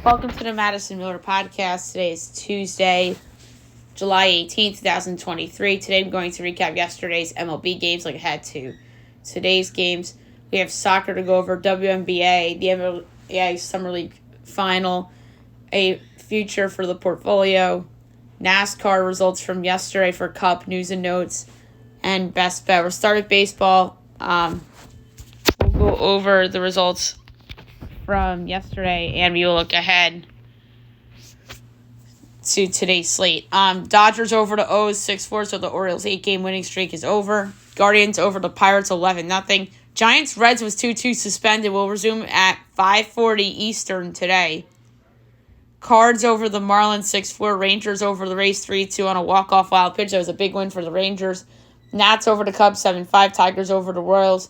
Welcome to the Madison Miller Podcast. Today is Tuesday, July 18th, 2023. Today I'm going to recap yesterday's MLB games like I had to. Today's games, we have soccer to go over, WNBA, the MLB Summer League Final, a future for the portfolio, NASCAR results from yesterday for Cup, news and notes, and best bet. We'll start with baseball. We'll go over the results from yesterday, and we will look ahead to today's slate. Dodgers over the O's 6-4, so the Orioles' 8-game winning streak is over. Guardians over the Pirates 11-0. Giants Reds was 2-2 suspended. Will resume at 5:40 Eastern today. Cards over the Marlins 6-4. Rangers over the Rays 3-2 on a walk-off wild pitch. That was a big win for the Rangers. Nats over the Cubs 7-5. Tigers over the Royals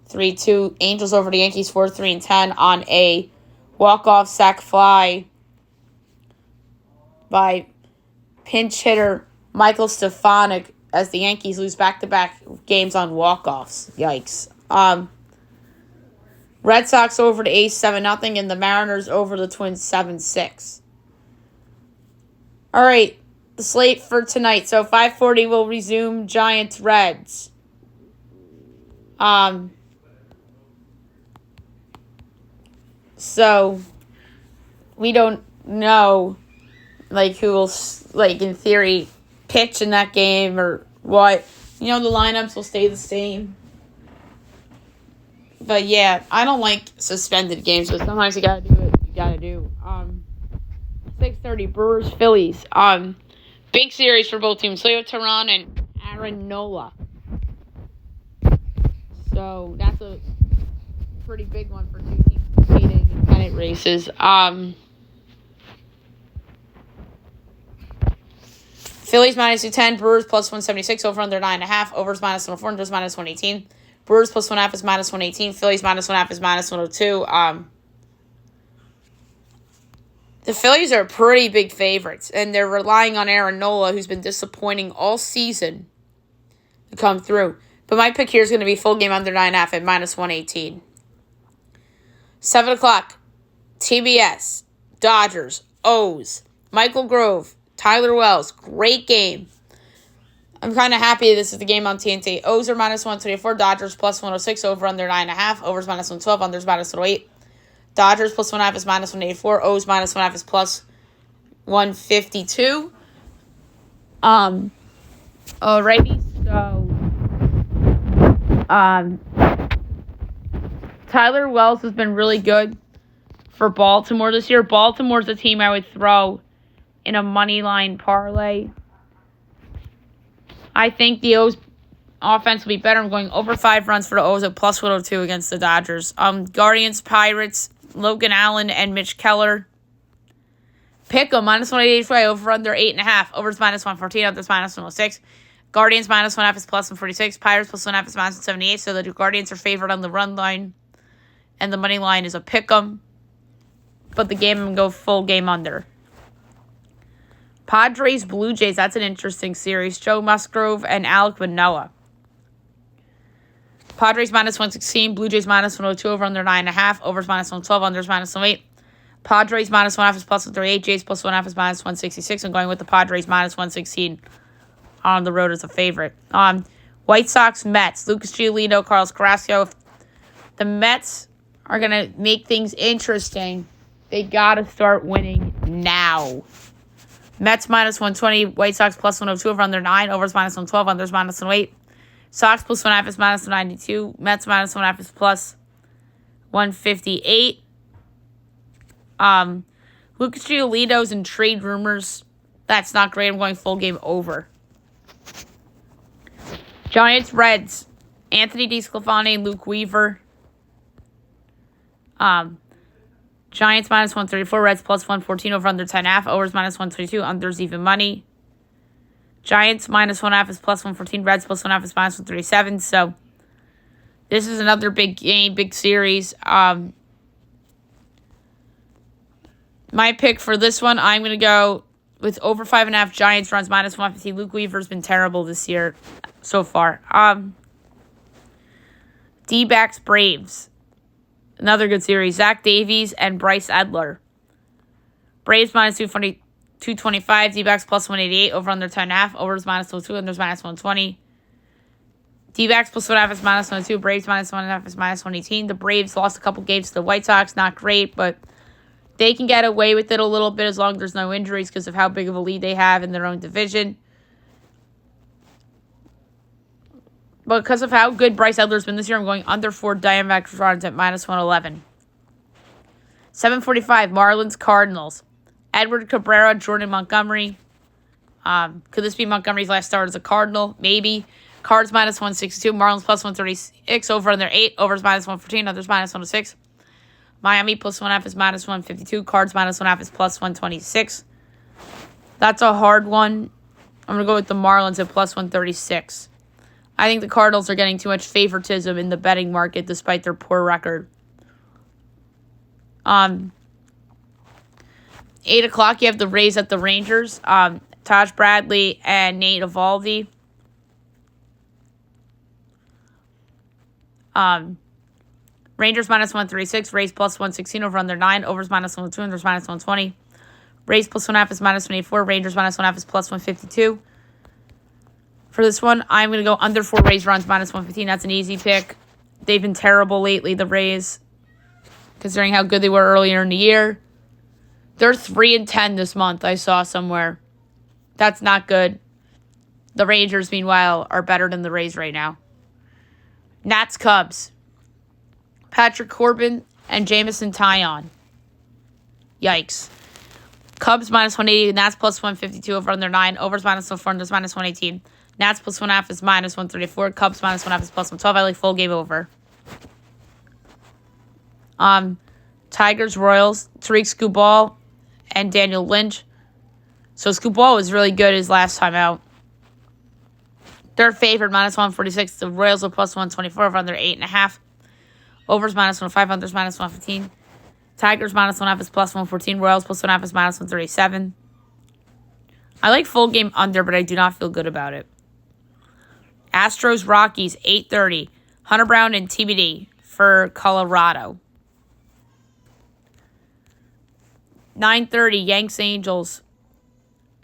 3-2. Angels over the Yankees 4-3-10 on a walk-off sac fly by pinch hitter Michael Stefanik as the Yankees lose back-to-back games on walk-offs. Yikes. Red Sox over the A's 7-0 and the Mariners over the Twins 7-6. All right, the slate for tonight. So 5:40 will resume Giants Reds. So, we don't know, who will, in theory, pitch in that game or what. The lineups will stay the same. But, yeah, I don't like suspended games, but sometimes you gotta do what you gotta do. 6:30, Brewers, Phillies. Big series for both teams, Leo Tehran and Aaron Nola. So, that's a pretty big one for two teams competing in pennant races. Phillies minus 210, Brewers plus 176, over under 9.5, overs minus 104, unders minus 118. Brewers plus 1.5 is minus 118, Phillies minus 1.5 is minus 102. The Phillies are pretty big favorites, and they're relying on Aaron Nola, who's been disappointing all season, to come through. But my pick here is going to be full game under 9.5 at minus 118. 7 o'clock, TBS, Dodgers, O's, Michael Grove, Tyler Wells. Great game. I'm kind of happy this is the game on TNT. O's are minus 124, Dodgers plus 106, over under 9.5, overs minus 112, unders minus 108. Dodgers plus 1.5 is minus 184, O's minus 1.5 is plus 152. Alrighty, so Tyler Wells has been really good for Baltimore this year. Baltimore's a team I would throw in a money line parlay. I think the O's offense will be better. I'm going over 5 runs for the O's at plus 102 against the Dodgers. Guardians, Pirates, Logan Allen, and Mitch Keller. Pick 'em, minus 185, over under 8.5. Overs minus 114, unders minus 106. Guardians minus 1.5 is plus 146. Pirates plus 1.5 is minus 178. So the Guardians are favored on the run line. And the money line is a pick 'em. But the game, I'm going to go full game under. Padres, Blue Jays, that's an interesting series. Joe Musgrove and Alek Manoah. Padres minus 116, Blue Jays minus 102, over under 9.5. Overs minus 112, unders minus 108. Padres minus 1.5 is plus 138. Jays plus 1.5 is minus 166. I'm going with the Padres minus 116 on the road as a favorite. White Sox, Mets, Lucas Giolito, Carlos Carrasco. If the Mets are going to make things interesting, they got to start winning now. Mets minus 120, White Sox plus 102, over under 9, overs minus 112, unders minus 108. Sox plus 1.5 is minus 192. Mets minus 1.5 is plus 158. Lucas Giolito's in trade rumors. That's not great. I'm going full game over. Giants, Reds, Anthony DeSclafani, Luke Weaver. Giants minus 134, Reds plus 114, over under 10.5, overs minus 122, unders even money. Giants minus 1.5 is plus 114, Reds plus 1.5 is minus 137. So this is another big game, big series. My pick for this one, I'm going to go with over 5.5 Giants runs, minus 150. Luke Weaver's been terrible this year so far. D-backs, Braves. Another good series. Zach Davies and Bryce Edler. Braves minus 225. D-backs plus 188. Over under 10.5. Overs minus 202. Unders minus 120. D-backs plus 1.5 is minus 102. Braves minus 1.5 is minus 118. The Braves lost a couple games to the White Sox. Not great, but they can get away with it a little bit as long as there's no injuries because of how big of a lead they have in their own division. But because of how good Bryce Edler's been this year, I'm going under 4 Diamondbacks runs at minus 111. 7:45, Marlins Cardinals. Edward Cabrera, Jordan Montgomery. Could this be Montgomery's last start as a Cardinal? Maybe. Cards minus 162, Marlins plus 136, over under 8, overs minus 114, others minus 106. Miami plus 1.5 is minus 152, Cards minus 1.5 is plus 126. That's a hard one. I'm going to go with the Marlins at plus 136. I think the Cardinals are getting too much favoritism in the betting market despite their poor record. 8 o'clock, you have the Rays at the Rangers. Taj Bradley and Nate Eovaldi. Rangers minus 136, Rays plus 116, over under 9, overs minus 102, unders minus 120. Rays plus 1.5 is minus 184, Rangers minus 1.5 is plus 152. For this one, I'm going to go under 4 Rays runs minus 115. That's an easy pick. They've been terrible lately, the Rays, considering how good they were earlier in the year. They're 3-10 this month, I saw somewhere. That's not good. The Rangers, meanwhile, are better than the Rays right now. Nats Cubs. Patrick Corbin and Jamison Tyon. Yikes. Cubs minus 180, Nats plus 152, over under 9, overs minus 104, unders minus 118. Nats plus 1.5 is minus 134, Cubs minus 1.5 is plus 112. I like full game over. Tigers, Royals, Tariq Skubal and Daniel Lynch. So Skubal was really good his last time out. They're favored minus 146. The Royals are plus 124, over under 8.5. Overs minus 105, unders minus 115. Tigers minus 1.5 is plus 114. Royals plus 1.5 is minus 137. I like full game under, but I do not feel good about it. Astros, Rockies, 8:30. Hunter Brown and TBD for Colorado. 9:30, Yanks, Angels.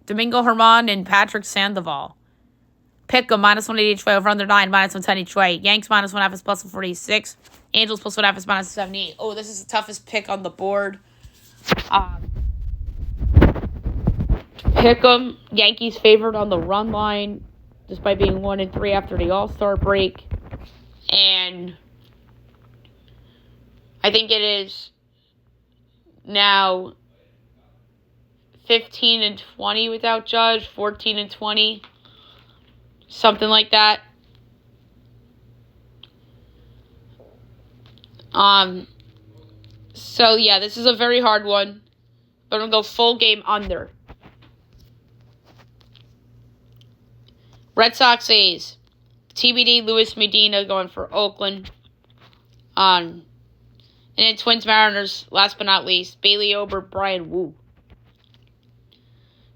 Domingo Germán and Patrick Sandoval. Pick'em, minus 180 each way, over under 9, minus 110 each way. Yanks minus 1.5 is plus 146. Angels plus 1.5 is minus 78. Oh, this is the toughest pick on the board. Pick'em, Yankees favored on the run line, despite being 1-3 after the All-Star break. And I think it is now 15-20 without Judge, 14-20. Something like that. So yeah, this is a very hard one. But I'm going to go full game under. Red Sox, A's. TBD, Luis Medina going for Oakland. And then Twins, Mariners, last but not least. Bailey Ober, Brian Wu.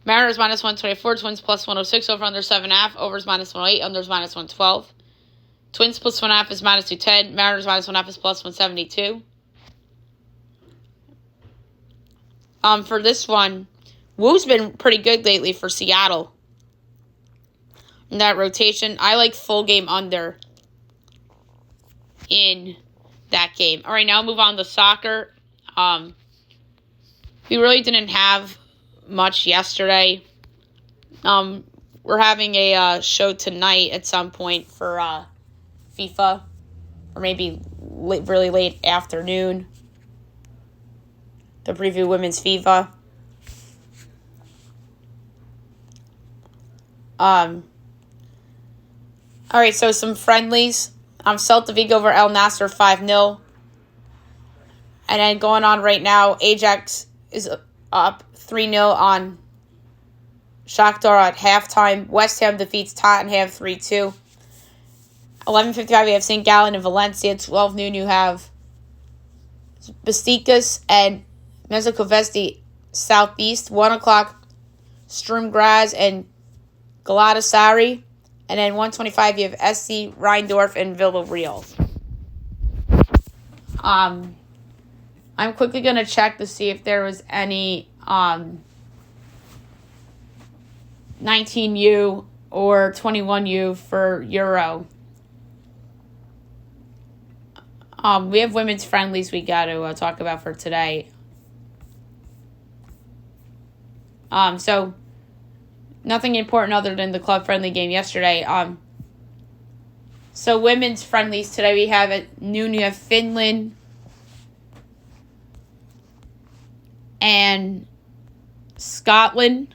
Mariners minus 124, Twins plus 106, over under 7.5, overs minus 108, unders minus 112. Twins plus 1.5 is minus 210, Mariners minus 1.5 is plus 172. For this one, Wu's been pretty good lately for Seattle. In that rotation, I like full game under in that game. All right, now move on to soccer. We really didn't have much yesterday. We're having a show tonight at some point for FIFA, or maybe really late afternoon to preview women's FIFA. All right, so some friendlies. Celta Vigo over El Nasser 5-0. And then going on right now, Ajax is up 3-0 on Shakhtar at halftime. West Ham defeats Tottenham 3-2. 11:55, we have St. Gallen and Valencia. 12 noon, you have Besiktas and Mezzokovesti Southeast. 1 o'clock, Sturm Graz and Galatasaray. And then 1:25, you have SC Rheindorf and Villarreal. I'm quickly going to check to see if there was any 19U or 21U for Euro. We have women's friendlies we got to talk about for today. So nothing important other than the club friendly game yesterday. So women's friendlies today we have at noon. You have Finland and Scotland.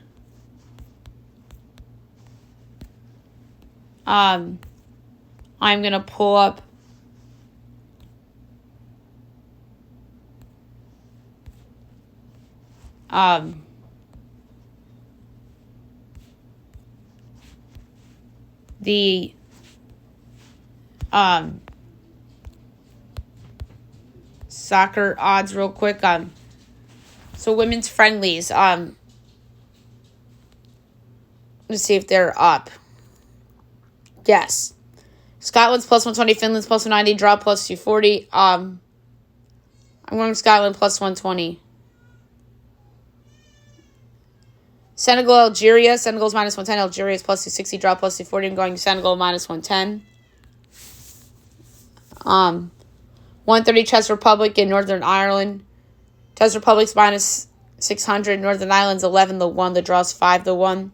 I'm gonna pull up the soccer odds real quick. So women's friendlies. Let's see if they're up. Yes. Scotland's plus 120, Finland's plus 190, draw plus 240. I'm going Scotland plus 120. Senegal, Algeria. Senegal's minus 110. Algeria's plus 260. Draw plus 240. I'm going Senegal minus 110. 130 Czech Republic in Northern Ireland. Czech Republic's minus 600. Northern Ireland's 11-1. The draw's 5-1.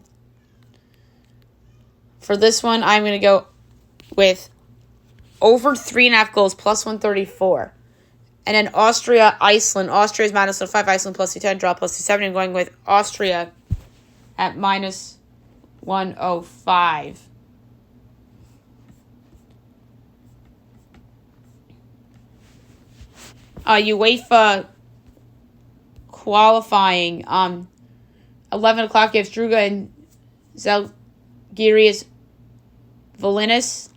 For this one, I'm going to go with over 3.5 goals plus 134. And then Austria, Iceland. Austria's minus 105. Iceland plus 210. Draw plus 270. I'm going with Austria at minus 105. UEFA qualifying. 11 o'clock, you have Struga and Zalgiris Vilnius.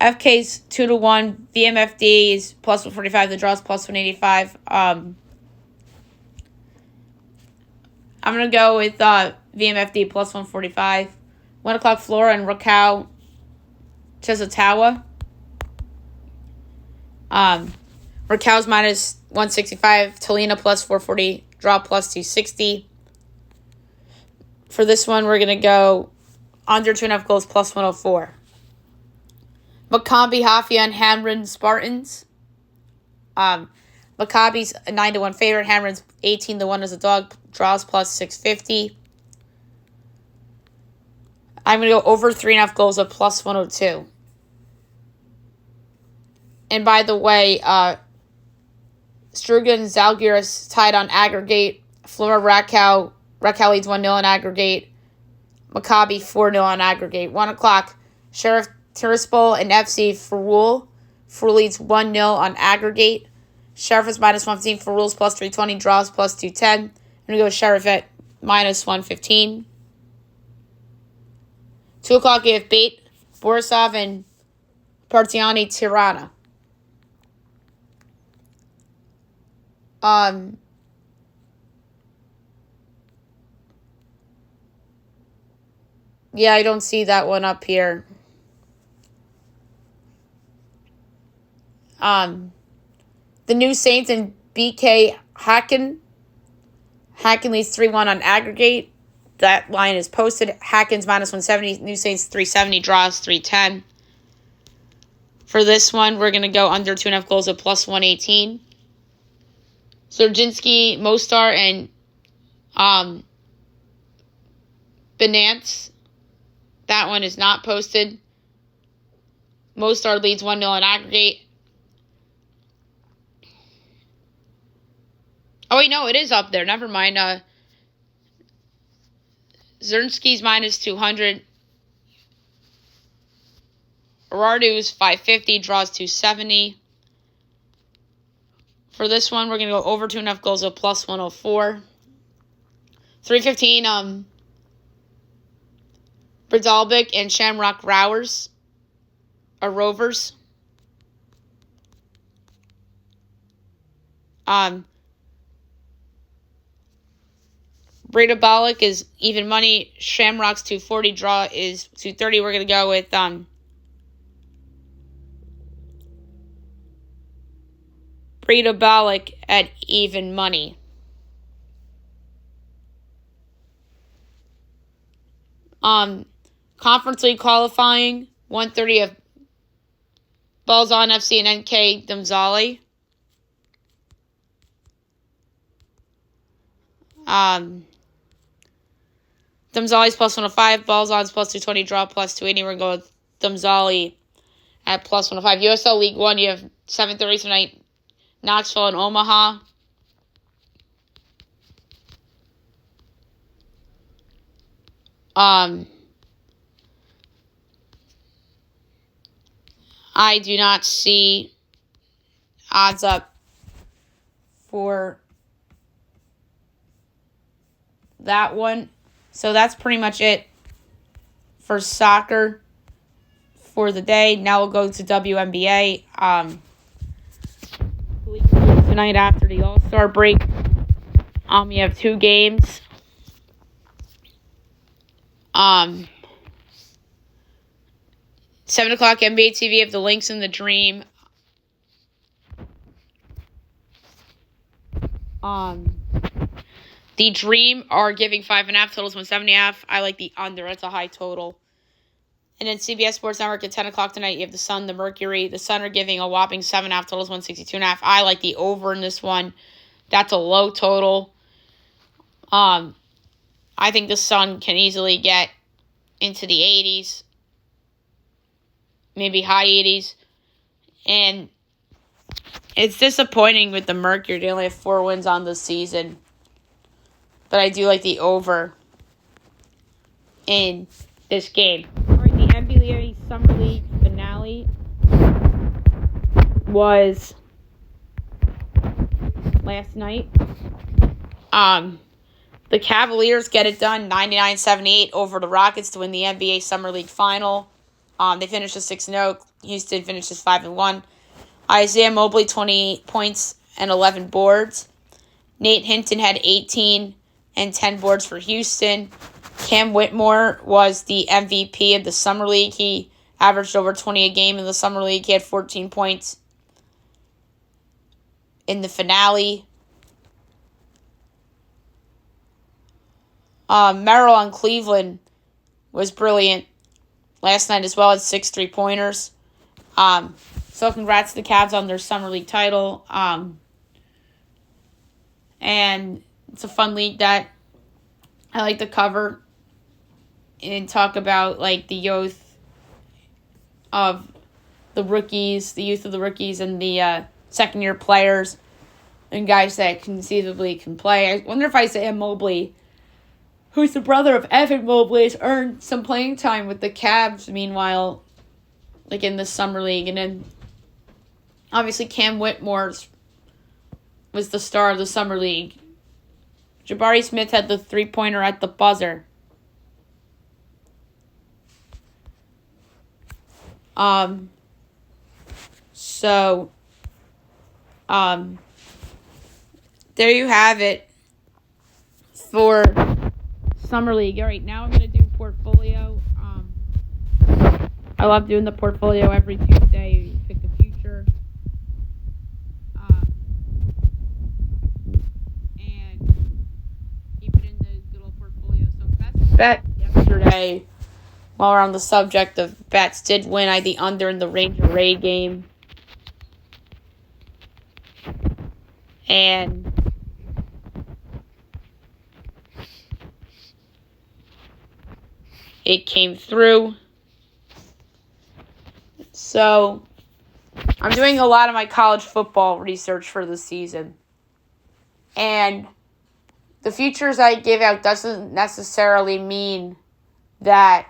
FK's 2-1. VMFD is plus 145. The draw's plus 185. I'm going to go with VMFD plus 145. 1 o'clock, Flora and Rakow Chesatawa. Rakow's minus 165. Tolina plus 440. Draw plus 260. For this one, we're going to go under 2.5 goals plus 104. Maccabi Haifa and Hamrin Spartans. Maccabi's a 9-1 favorite. Hamrin's 18-1 as a dog. Draws plus 650. I'm going to go over 3.5 goals at plus 102. And by the way, Struga and Zalgiris tied on aggregate. Flora Rakow leads 1-0 on aggregate. Maccabi 4-0 on aggregate. 1 o'clock, Sheriff Tiraspol and FC Ferul. Ferul leads 1-0 on aggregate. Sheriff is minus 115. Ferul's plus 320. Draws plus 210. I'm going to go Sheriff at minus 115. 2 o'clock, you have Bate, Borisov, and Partiani Tirana. Yeah, I don't see that one up here. The New Saints and BK Hacken. Hacken leads 3-1 on aggregate. That line is posted. Hacken's minus 170. New Saints 370. Draws 310. For this one, we're going to go under 2.5 goals at plus 118. Zerjinski, Mostar, and Benance. That one is not posted. Mostar leads 1-0 on aggregate. Oh, wait, no, it is up there. Never mind. Zernski's minus 200. Rardu's 550. Draws 270. For this one, we're going to go over 2.5 goals at plus 104. 315, Brdalbik and Shamrock Rovers. Brdalbik is even money. Shamrock's 240. Draw is 230. We're going to go with Breda Balak at even money. Conference League qualifying, 130 of Balzan FC and NK Domzali. Domzali's plus 105, Balzan's plus 220, draw plus 280. We're going to go with Domzali at plus 105. USL League 1, you have 7:30 tonight, Knoxville and Omaha. I do not see odds up for that one. So that's pretty much it for soccer for the day. Now we'll go to WNBA. Tonight after the All-Star break, we have 2 games. 7 o'clock NBA TV of the Lynx and the Dream. The Dream are giving 5.5, totals 170.5. I like the under. That's a high total. And then CBS Sports Network at 10 o'clock tonight, you have the Sun, the Mercury. The Sun are giving a whopping 7.5, totals 162.5. I like the over in this one. That's a low total. I think the Sun can easily get into the 80s. Maybe high 80s. And it's disappointing with the Mercury. They only have 4 wins on the season. But I do like the over in this game. All right, the NBA Summer League finale was last night. The Cavaliers get it done, 99-78 over the Rockets to win the NBA Summer League final. They finished with 6-0. Houston finishes 5-1. Isaiah Mobley, 28 points and 11 boards. Nate Hinton had 18 and 10 boards for Houston. Cam Whitmore was the MVP of the Summer League. He averaged over 20 a game in the Summer League. He had 14 points in the finale. Merrill on Cleveland was brilliant last night as well at 6 3-pointers. So congrats to the Cavs on their Summer League title. And it's a fun league that I like to cover and talk about, like, the youth of the rookies, the youth of the rookies, and the second-year players and guys that conceivably can play. I wonder if Isaiah Mobley, who's the brother of Evan Mobley, has earned some playing time with the Cavs, meanwhile, like in the Summer League. And then, obviously, Cam Whitmore was the star of the Summer League. Jabari Smith had the 3-pointer at the buzzer. There you have it for Summer League. All right, now I'm going to do portfolio. I love doing the portfolio every Tuesday. You pick a future. And keep it in the good old portfolio. So best bet yesterday, while we're on the subject of bets, did win. I had the under in the Ranger Ray game. And it came through. So I'm doing a lot of my college football research for the season. And the futures I give out doesn't necessarily mean that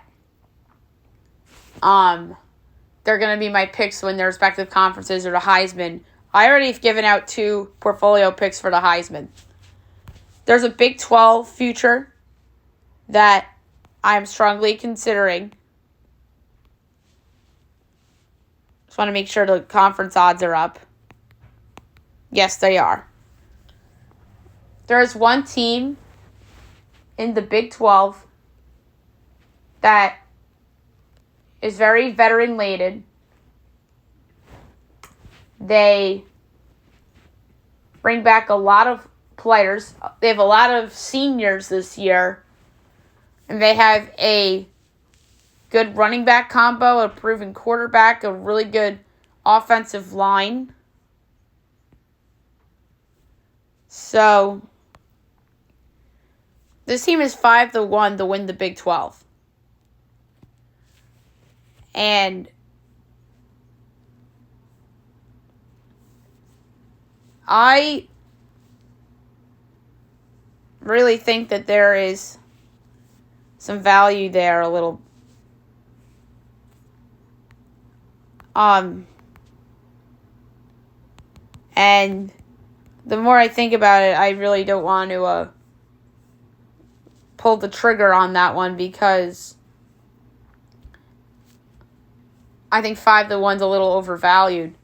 they're going to be my picks to win their respective conferences or the Heisman. I already have given out 2 portfolio picks for the Heisman. There's a Big 12 future that I'm strongly considering. Just want to make sure the conference odds are up. Yes, they are. There is one team in the Big 12 that is very veteran-laden. They bring back a lot of players. They have a lot of seniors this year. And they have a good running back combo, a proven quarterback, a really good offensive line. So, this team is 5-1 to win the Big 12. And I really think that there is some value there a little. And the more I think about it, I really don't want to pull the trigger on that one because I think 5-1's a little overvalued.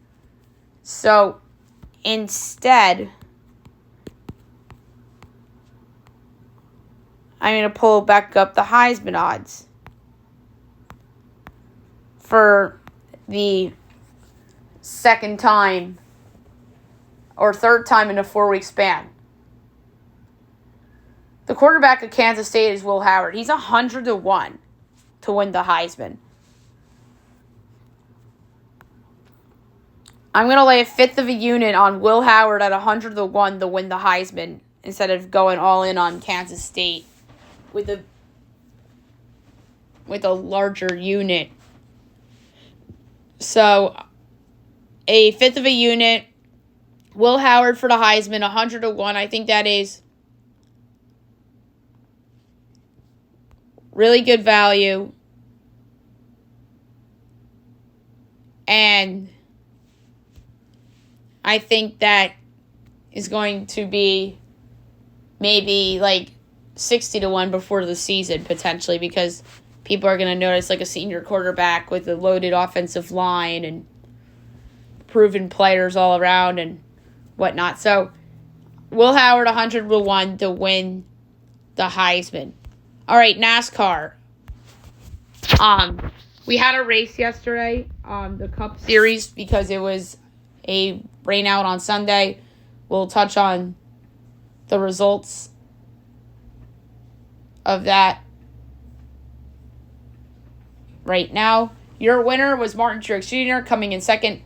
So instead, I'm going to pull back up the Heisman odds for the second time or third time in a 4-week span. The quarterback of Kansas State is Will Howard. He's 100-1 to win the Heisman. I'm going to lay a fifth of a unit on Will Howard at 100-1 to win the Heisman instead of going all in on Kansas State with a larger unit. So, a fifth of a unit, Will Howard for the Heisman, 100-1. I think that is really good value. And I think that is going to be maybe like 60-1 before the season, potentially, because people are going to notice like a senior quarterback with a loaded offensive line and proven players all around and whatnot. So, Will Howard 100-1 to win the Heisman. All right, NASCAR. We had a race yesterday, the Cup Series, because it was a rain out on Sunday. We'll touch on the results of that right now. Your winner was Martin Truex Jr. Coming in second,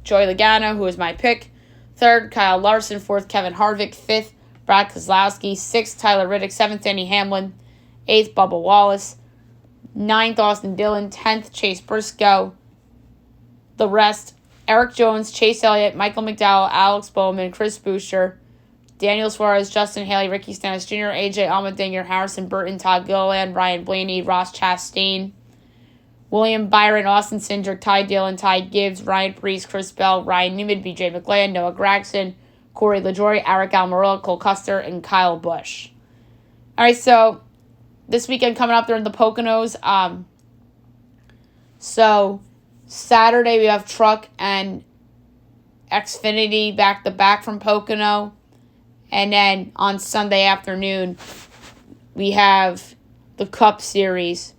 Joey Logano, who is my pick. Third, Kyle Larson. Fourth, Kevin Harvick. Fifth, Brad Keselowski. Sixth, Tyler Reddick. Seventh, Denny Hamlin. Eighth, Bubba Wallace. Ninth, Austin Dillon. 10th, Chase Briscoe. The rest, Eric Jones, Chase Elliott, Michael McDowell, Alex Bowman, Chris Buescher, Daniel Suarez, Justin Haley, Ricky Stennis Jr., AJ Allmendinger, Harrison Burton, Todd Gilliland, Ryan Blaney, Ross Chastain, William Byron, Austin Cindric, Ty Dillon, Ty Gibbs, Ryan Preece, Chris Bell, Ryan Newman, BJ McLeod, Noah Gragson, Corey LaJoie, Eric Almirola, Cole Custer, and Kyle Busch. All right, so this weekend coming up, they're in the Poconos. So Saturday we have Truck and Xfinity back-to-back from Pocono. And then on Sunday afternoon, we have the Cup Series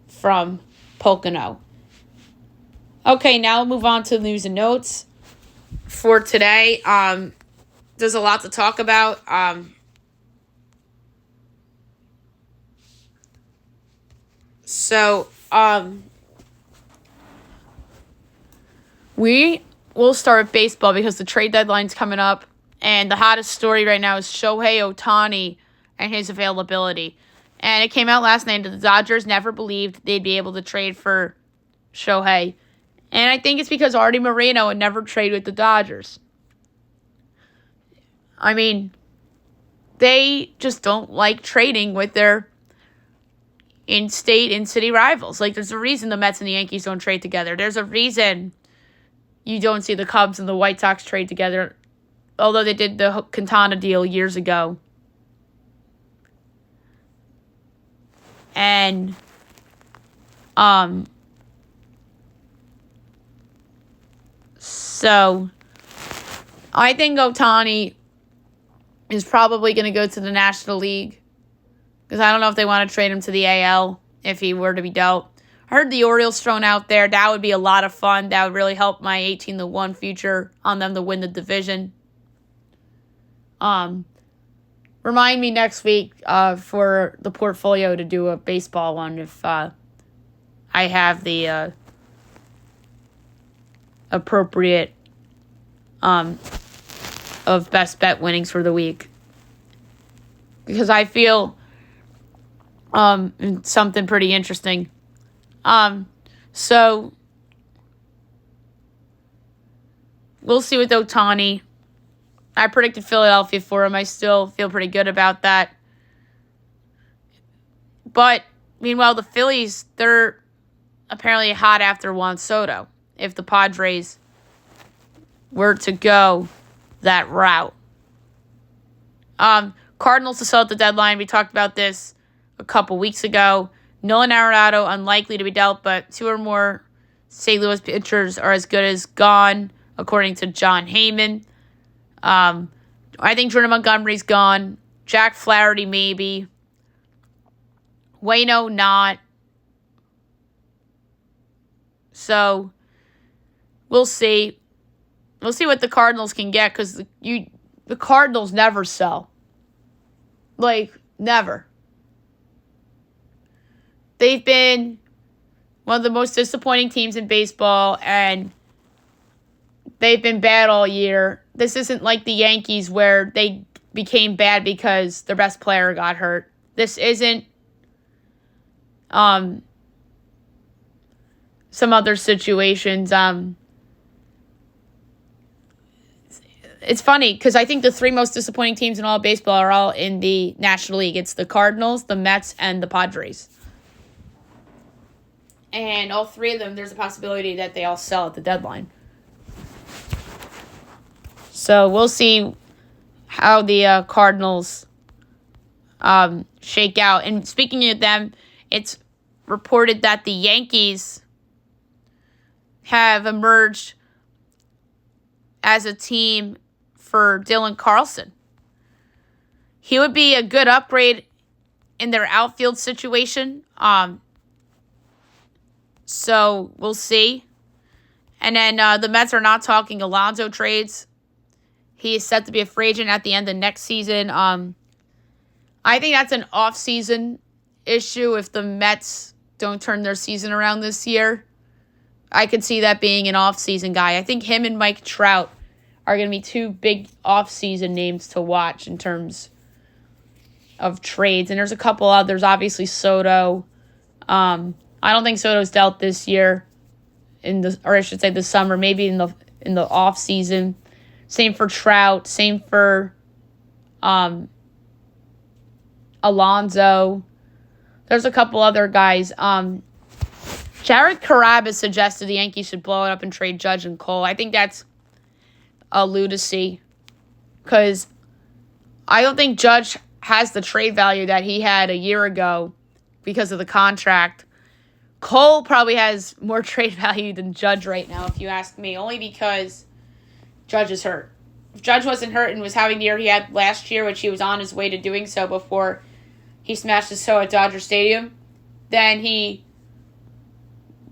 from Pocono. Okay, now we'll move on to news and notes for today. There's a lot to talk about. We will start with baseball because the trade deadline's coming up. And the hottest story right now is Shohei Ohtani and his availability. And it came out last night that the Dodgers never believed they'd be able to trade for Shohei. And I think it's because Artie Moreno would never trade with the Dodgers. I mean, they just don't like trading with their in-state, in-city rivals. Like, there's a reason the Mets and the Yankees don't trade together. There's a reason you don't see the Cubs and the White Sox trade together, although they did the Quintana deal years ago. And, so, I think Ohtani is probably going to go to the National League, because I don't know if they want to trade him to the AL if he were to be dealt. I heard the Orioles thrown out there. That would be a lot of fun. That would really help my 18-1 future on them to win the division. Remind me next week for the portfolio to do a baseball one if I have the appropriate of best bet winnings for the week. Because I feel something pretty interesting. So we'll see with Ohtani. I predicted Philadelphia for him. I still feel pretty good about that. But, meanwhile, the Phillies, they're apparently hot after Juan Soto. If the Padres were to go that route. Cardinals to sell at the deadline. We talked about this a couple weeks ago. Nolan Arenado unlikely to be dealt, but 2 or more St. Louis pitchers are as good as gone, according to John Heyman. I think Jordan Montgomery's gone. Jack Flaherty maybe. Waino not. So we'll see. We'll see what the Cardinals can get because the Cardinals never sell. Like, never. They've been one of the most disappointing teams in baseball, and they've been bad all year. This isn't like the Yankees where they became bad because their best player got hurt. This isn't some other situations. It's funny because I think the 3 most disappointing teams in all of baseball are all in the National League. It's the Cardinals, the Mets, and the Padres. And all 3 of them, there's a possibility that they all sell at the deadline. So we'll see how the Cardinals shake out. And speaking of them, it's reported that the Yankees have emerged as a team for Dylan Carlson. He would be a good upgrade in their outfield situation. So we'll see. And then the Mets are not talking Alonso trades. He is set to be a free agent at the end of next season. I think that's an off-season issue if the Mets don't turn their season around this year. I could see that being an off-season guy. I think him and Mike Trout are going to be 2 big off-season names to watch in terms of trades. And there's a couple others. Obviously, Soto. I don't think Soto's dealt this year, this summer, maybe in the off-season. Same for Trout. Same for Alonso. There's a couple other guys. Jared Carrabis suggested the Yankees should blow it up and trade Judge and Cole. I think that's a lunacy because I don't think Judge has the trade value that he had a year ago because of the contract. Cole probably has more trade value than Judge right now, if you ask me, only because Judge is hurt. If Judge wasn't hurt and was having the year he had last year, which he was on his way to doing so before he smashed his toe at Dodger Stadium, then he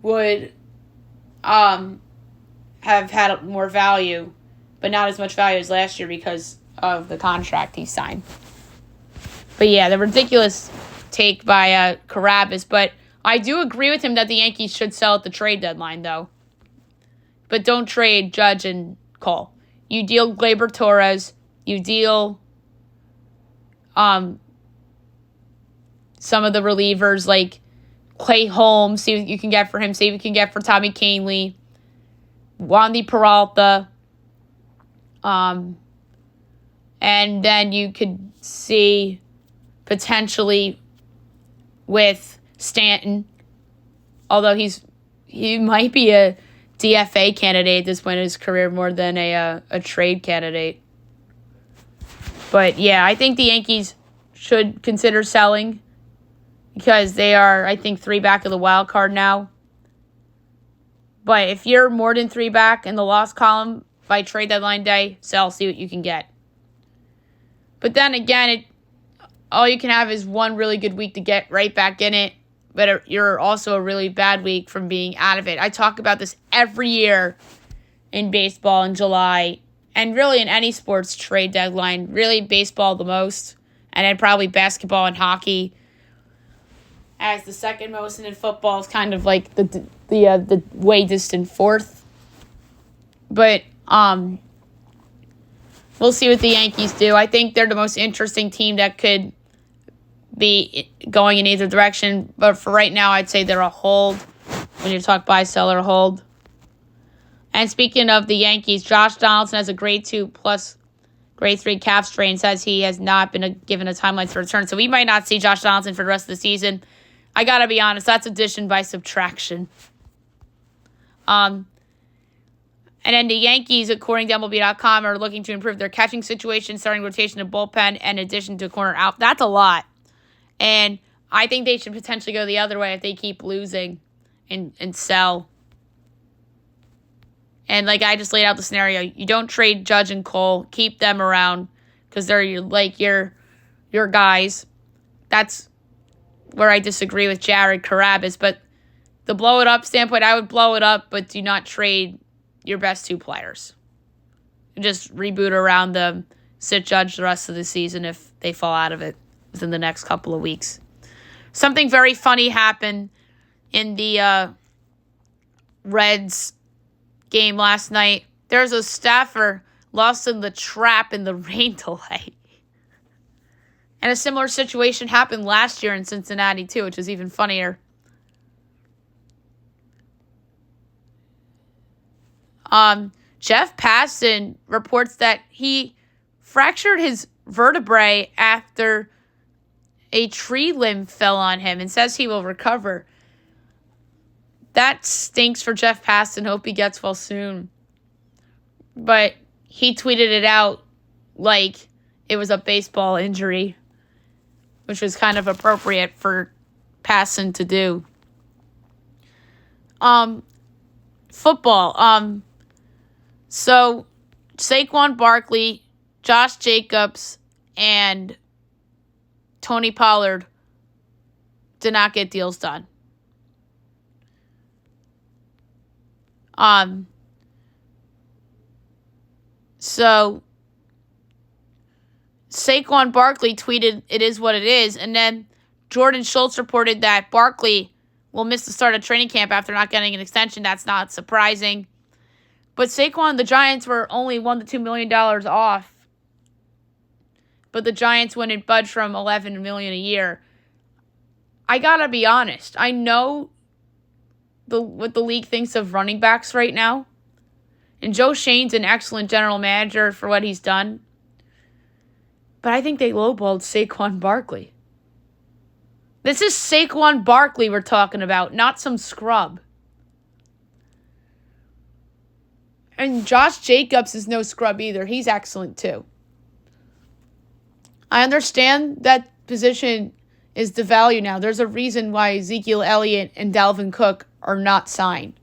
would have had more value, but not as much value as last year because of the contract he signed. But yeah, the ridiculous take by Carrabis, but I do agree with him that the Yankees should sell at the trade deadline, though. But don't trade Judge and Cole. You deal Gleyber Torres. You deal some of the relievers like Clay Holmes. See what you can get for him. See what you can get for Tommy Kahnle. Wandy Peralta. And then you could see potentially with Stanton, although he might be a DFA candidate at this point in his career more than a trade candidate. But yeah, I think the Yankees should consider selling because they are, I think, 3 back of the wild card now. But if you're more than 3 back in the loss column by trade deadline day, sell, see what you can get. But then again, all you can have is one really good week to get right back in it. But you're also a really bad week from being out of it. I talk about this every year in baseball in July. And really in any sports trade deadline, really baseball the most, and then probably basketball and hockey as the second most, and then football is kind of like the way distant fourth. But we'll see what the Yankees do. I think they're the most interesting team that could be going in either direction. But for right now, I'd say they're a hold. When you talk buy, sell, or hold. And speaking of the Yankees, Josh Donaldson has a grade 2 plus grade 3 calf strain, says he has not been given a timeline to return. So we might not see Josh Donaldson for the rest of the season. I got to be honest, that's addition by subtraction. And then the Yankees, according to MLB.com, are looking to improve their catching situation, starting rotation to bullpen, and addition to corner out. That's a lot. And I think they should potentially go the other way if they keep losing and sell. And like I just laid out the scenario, you don't trade Judge and Cole. Keep them around because they're your guys. That's where I disagree with Jared Carabas. But the blow it up standpoint, I would blow it up, but do not trade your best 2 players. Just reboot around them. Sit Judge the rest of the season if they fall out of it within the next couple of weeks. Something very funny happened in the Reds game last night. There's a staffer lost in the trap in the rain delay. And a similar situation happened last year in Cincinnati too, which is even funnier. Jeff Passan reports that he fractured his vertebrae after a tree limb fell on him and says he will recover. That stinks for Jeff Passan. Hope he gets well soon. But he tweeted it out like it was a baseball injury, which was kind of appropriate for Passan to do. Football. So Saquon Barkley, Josh Jacobs, and Tony Pollard did not get deals done. So Saquon Barkley tweeted, "It is what it is," and then Jordan Schultz reported that Barkley will miss the start of training camp after not getting an extension. That's not surprising. But Saquon, the Giants were only $1 to $2 million off. But the Giants wouldn't budge from $11 million a year. I gotta be honest. I know what the league thinks of running backs right now. And Joe Shane's an excellent general manager for what he's done. But I think they lowballed Saquon Barkley. This is Saquon Barkley we're talking about, not some scrub. And Josh Jacobs is no scrub either. He's excellent too. I understand that position is devalued now. There's a reason why Ezekiel Elliott and Dalvin Cook are not signed.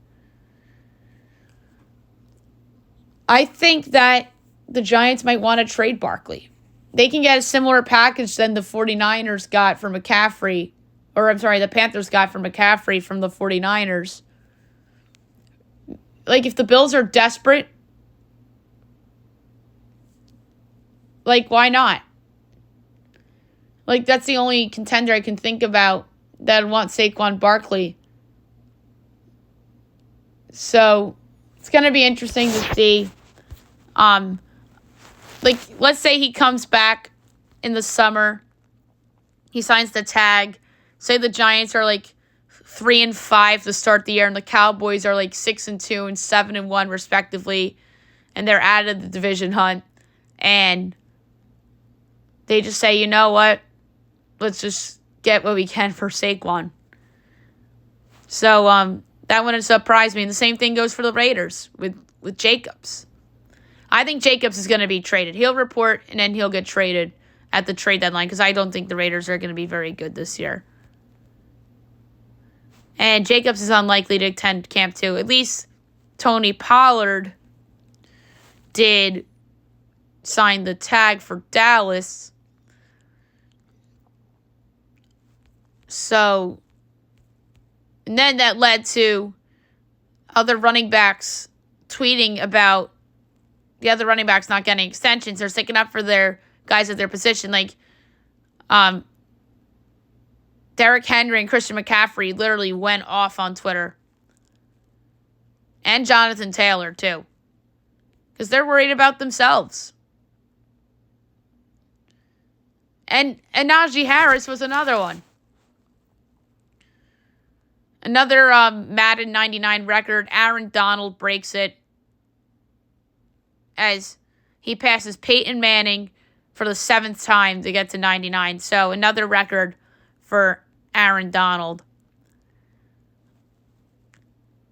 I think that the Giants might want to trade Barkley. They can get a similar package than the 49ers got for McCaffrey. Or, I'm sorry, the Panthers got for McCaffrey from the 49ers. Like, if the Bills are desperate, like, why not? Like, that's the only contender I can think about that would want Saquon Barkley. So, it's going to be interesting to see. Like, let's say he comes back in the summer. He signs the tag. Say the Giants are like 3-5 to start the year, and the Cowboys are like 6-2 and 7-1 respectively, and they're out of the division hunt. And they just say, you know what? Let's just get what we can for Saquon. So that wouldn't surprise me. And the same thing goes for the Raiders with Jacobs. I think Jacobs is going to be traded. He'll report, and then he'll get traded at the trade deadline because I don't think the Raiders are going to be very good this year. And Jacobs is unlikely to attend camp too. At least Tony Pollard did sign the tag for Dallas. So, and then that led to other running backs tweeting about the other running backs not getting extensions. They're sticking up for their guys at their position. Like, Derrick Henry and Christian McCaffrey literally went off on Twitter. And Jonathan Taylor, too. Because they're worried about themselves. And Najee Harris was another one. Another Madden 99 record. Aaron Donald breaks it as he passes Peyton Manning for the 7th time to get to 99. So another record for Aaron Donald.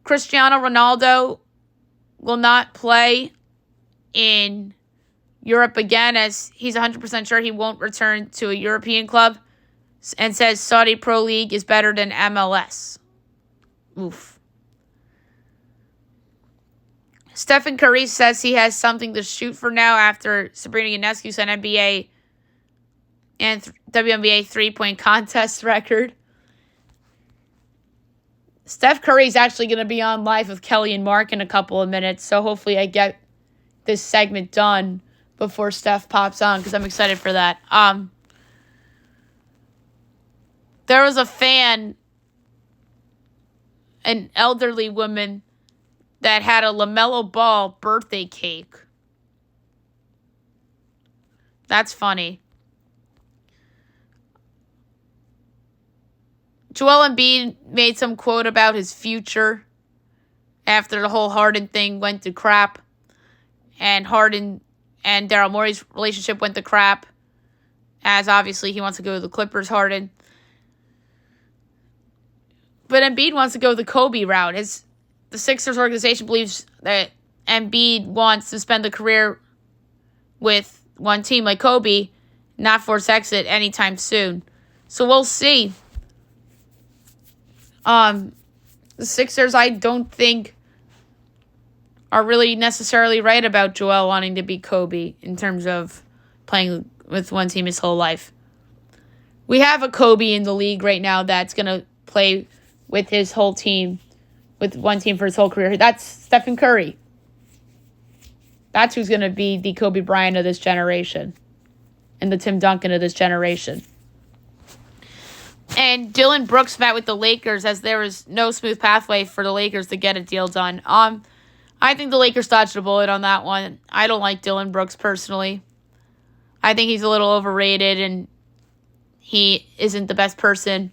Cristiano Ronaldo will not play in Europe again, as he's 100% sure he won't return to a European club, and says Saudi Pro League is better than MLS. Oof. Stephen Curry says he has something to shoot for now after Sabrina Ionescu set NBA and WNBA three-point contest record. Steph Curry is actually going to be on live with Kelly and Mark in a couple of minutes, so hopefully I get this segment done before Steph pops on, because I'm excited for that. There was a fan, an elderly woman, that had a LaMelo Ball birthday cake. That's funny. Joel Embiid made some quote about his future after the whole Harden thing went to crap. And Harden and Daryl Morey's relationship went to crap, as obviously he wants to go to the Clippers, Harden. But Embiid wants to go the Kobe route. The Sixers organization believes that Embiid wants to spend a career with one team like Kobe, not force exit anytime soon. So we'll see. The Sixers, I don't think, are really necessarily right about Joel wanting to be Kobe in terms of playing with one team his whole life. We have a Kobe in the league right now that's going to play with his whole team, with one team for his whole career. That's Stephen Curry. That's who's going to be the Kobe Bryant of this generation and the Tim Duncan of this generation. And Dylan Brooks met with the Lakers as there was no smooth pathway for the Lakers to get a deal done. I think the Lakers dodged a bullet on that one. I don't like Dylan Brooks personally. I think he's a little overrated and he isn't the best person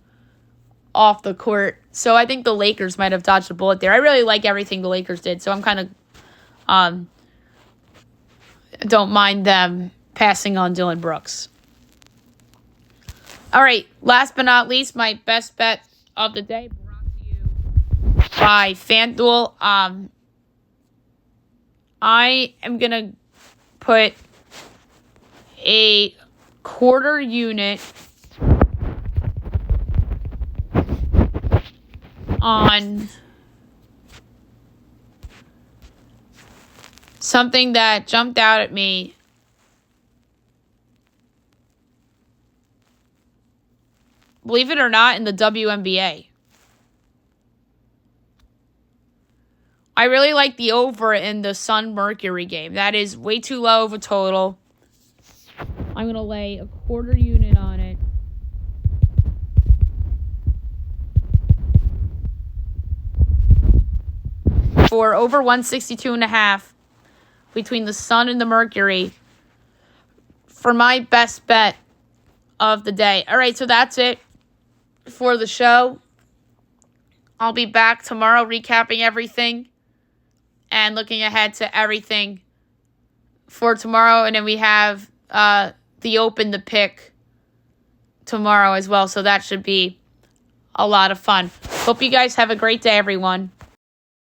off the court. So I think the Lakers might have dodged a bullet there. I really like everything the Lakers did, so I'm kind of don't mind them passing on Dylan Brooks. All right, last but not least, my best bet of the day brought to you by FanDuel. I am going to put a quarter unit on something that jumped out at me. Believe it or not, in the WNBA. I really like the over in the Sun-Mercury game. That is way too low of a total. I'm going to lay a quarter unit on it. For over 162.5 between the Sun and the Mercury for my best bet of the day. All right, so that's it for the show. I'll be back tomorrow recapping everything and looking ahead to everything for tomorrow. And then we have the Open to pick tomorrow as well. So that should be a lot of fun. Hope you guys have a great day, everyone.